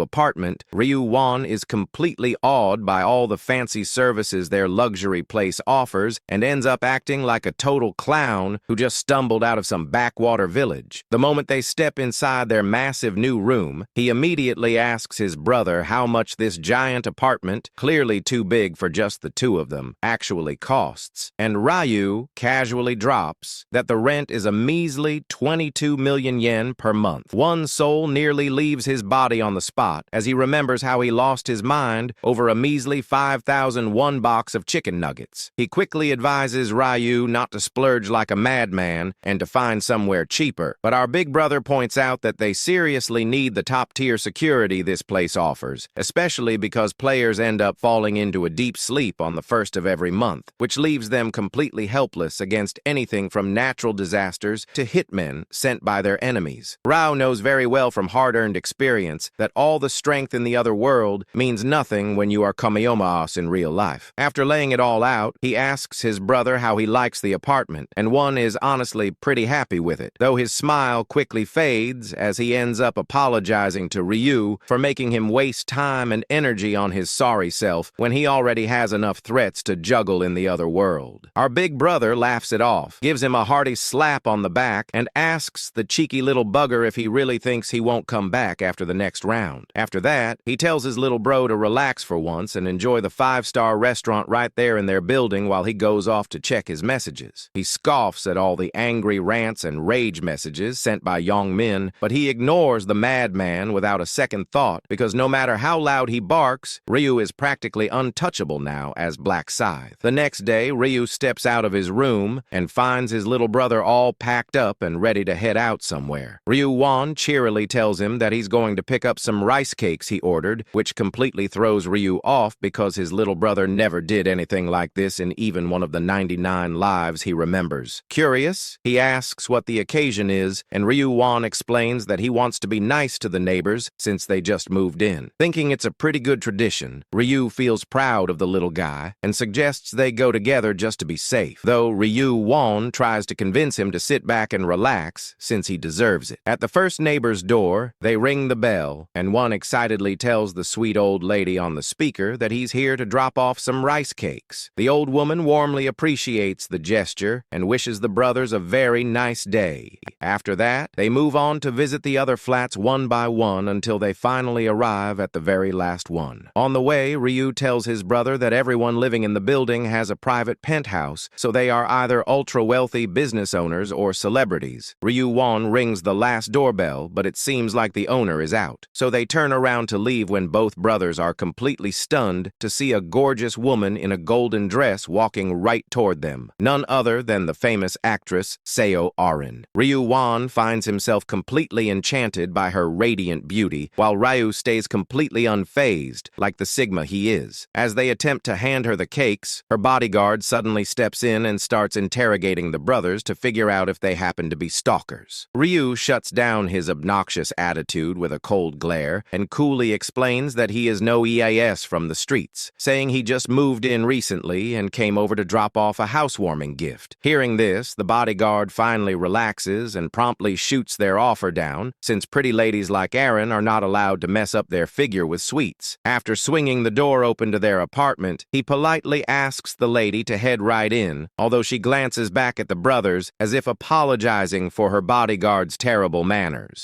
apartment, Ryu Won is completely awed by all the fancy services their luxury place offers and ends up acting like a total clown who just stumbled out of some backwater village. The moment they step inside their massive new room, he immediately asks his brother how much this giant apartment, clearly too big for just the two of them, actually costs. And Ryu casually drops that the rent is a measly 22 million yen per month. One soul nearly leaves his body on the spot as he remembers how he lost his mind over a measly 5,001 box of chicken nuggets. He quickly advises Ryu not to splurge like a madman and to find somewhere cheaper, but our big brother points out that they seriously need the top-tier security this place offers, especially because players end up falling into a deep sleep on the first of every month, which leaves them completely helpless against anything from natural disasters to hitmen sent by their enemies. Rao knows very well from hard-earned experience that all the strength in the other world means nothing when you are Komiyomaos in real life. After laying it all out, he asks his brother how he likes the apartment, and one is honestly pretty happy with it, though his smile quickly fades as he ends up apologizing to Ryu for making him waste time and energy on his sorry self when he already has enough threats to juggle in the other world. Our big brother laughs it off, gives him a hearty slap on the back, and asks the cheeky little bugger if he really thinks he won't come back after the next round. After that, he tells his little bro to relax for once and enjoy the 5-star restaurant right there in their building while he goes off to check his messages. He scoffs at all the angry rants and rage messages sent by young men, but he ignores the madman without a second thought because no matter how loud he barks, Ryu is practically untouchable now as Black Scythe. The next day, Ryu steps out of his room and finds his little brother all packed up and ready to head out somewhere. Ryu Won cheerily tells him that he's going to pick up some rice cakes he ordered, which completely throws Ryu off because his little brother never did anything like this in even one of the 99 lives he remembers. Curious, he asks what the occasion is, and Ryu Won explains that he wants to be nice to the neighbors since they just moved in. Thinking it's a pretty good tradition, Ryu feels proud of the little guy and suggests they go together just to be safe, though Ryu Won tries to convince him to sit back and relax since he deserves it. At the first neighbor's door, they ring the bell, and one excitedly tells the sweet old lady on the speaker that he's here to drop off some rice cakes. The old woman warmly appreciates the gesture and wishes the brothers a very nice day. After that, they move on to visit the other flats one by one until they finally arrive at the very last one. On the way, Ryu tells his brother that everyone living in the building has a private penthouse, so they are either ultra-wealthy business owners or celebrities. Ryu Won rings the last doorbell, but it seems like the owner is out, so they turn around to leave when both brothers are completely stunned to see a gorgeous woman in a golden dress walking right toward them, none other than the famous actress Seo Arin. Ryu Won finds himself completely enchanted by her radiant beauty, while Ryu stays completely unfazed, like the Sigma he is. As they attempt to hand her the cakes, her bodyguard suddenly steps in and starts interrogating the brothers to figure out if they happen to be stalkers. Ryu shuts down his obnoxious attitude with a cold glare and coolly explains that he is no EAS from the streets, saying he just moved in recently and came over to drop off a housewarming gift. Hearing this, the bodyguard finally relaxes and promptly shoots shoots their offer down, since pretty ladies like Aaron are not allowed to mess up their figure with sweets. After swinging the door open to their apartment, he politely asks the lady to head right in, although she glances back at the brothers as if apologizing for her bodyguard's terrible manners.